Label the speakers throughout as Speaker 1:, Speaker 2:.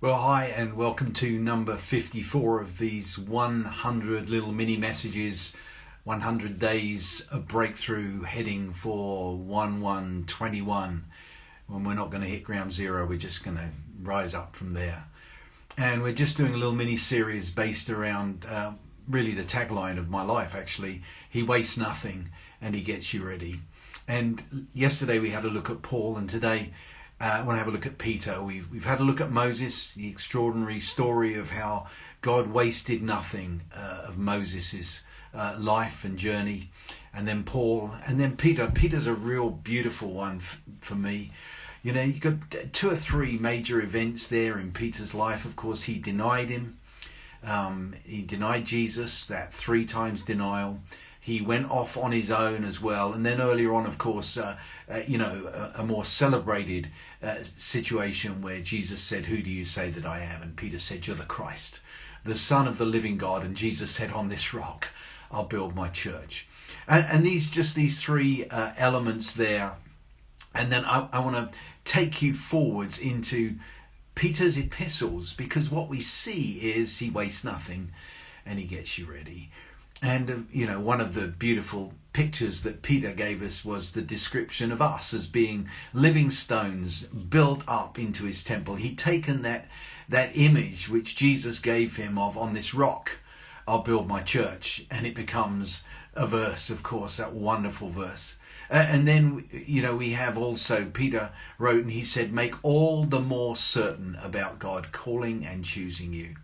Speaker 1: Well, hi, and welcome to number 54 of these 100 little mini messages, 100 days of breakthrough, heading for 1/1/21. When we're not going to hit ground zero, we're just going to rise up from there. And we're just doing a little mini series based around really the tagline of my life, actually. He wastes nothing and he gets you ready. And yesterday we had a look at Paul, and today I want to have a look at Peter. We've had a look at Moses, the extraordinary story of how God wasted nothing of Moses's life and journey, and then Paul, and then Peter. Peter's a real beautiful one for me. You know, you've got two or three major events there in Peter's life. Of course, he denied him. He denied Jesus, that 3 times denial. He went off on his own as well. And then earlier on, of course, a more celebrated situation where Jesus said, "Who do you say that I am?" And Peter said, "You're the Christ, the Son of the living God." And Jesus said, "On this rock, I'll build my church." And these 3 elements there. And then I want to take you forwards into Peter's epistles, because what we see is he wastes nothing and he gets you ready. And, one of the beautiful pictures that Peter gave us was the description of us as being living stones built up into his temple. He'd taken that image which Jesus gave him of, "On this rock, I'll build my church," and it becomes a verse, of course, that wonderful verse. And then, we have also, Peter wrote and he said, "Make all the more certain about God calling and choosing you."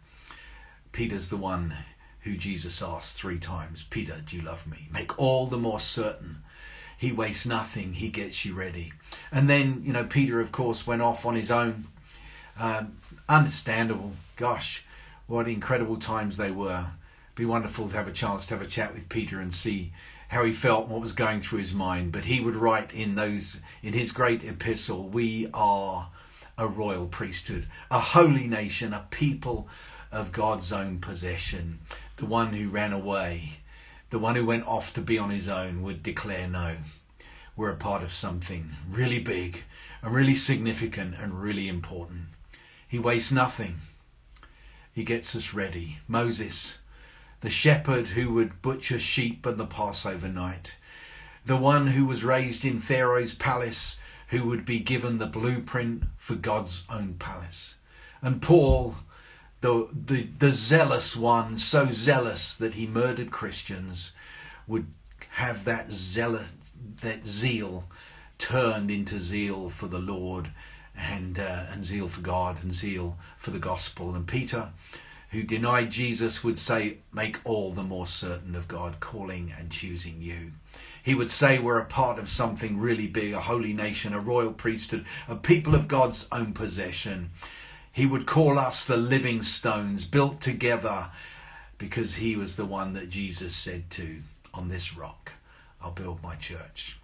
Speaker 1: Peter's the one who Jesus asked 3 times, "Peter, do you love me?" Make all the more certain. He wastes nothing. He gets you ready. And then, Peter, of course, went off on his own. Understandable. Gosh, what incredible times they were. Be wonderful to have a chance to have a chat with Peter and see how he felt and what was going through his mind. But he would write in his great epistle, "We are a royal priesthood, a holy nation, a people of God's own possession." The one who ran away, the one who went off to be on his own, would declare, "No, we're a part of something really big and really significant and really important." He wastes nothing. He gets us ready. Moses, the shepherd who would butcher sheep on the Passover night, the one who was raised in Pharaoh's palace, who would be given the blueprint for God's own palace. And Paul, the zealous one, so zealous that he murdered Christians, would have that zeal turned into zeal for the Lord, and zeal for God, and zeal for the gospel. And Peter, who denied Jesus, would say, "Make all the more certain of God calling and choosing you." He would say we're a part of something really big, a holy nation, a royal priesthood, a people of God's own possession. He would call us the living stones built together, because he was the one that Jesus said to, "On this rock, I'll build my church."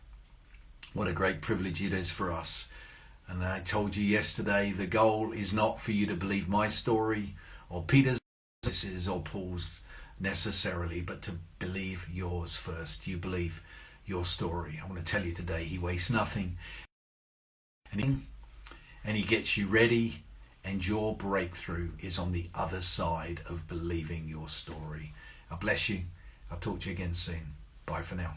Speaker 1: What a great privilege it is for us. And I told you yesterday, the goal is not for you to believe my story or Peter's or Paul's necessarily, but to believe yours first. You believe your story. I want to tell you today, he wastes nothing. And he gets you ready. And your breakthrough is on the other side of believing your story. I bless you. I'll talk to you again soon. Bye for now.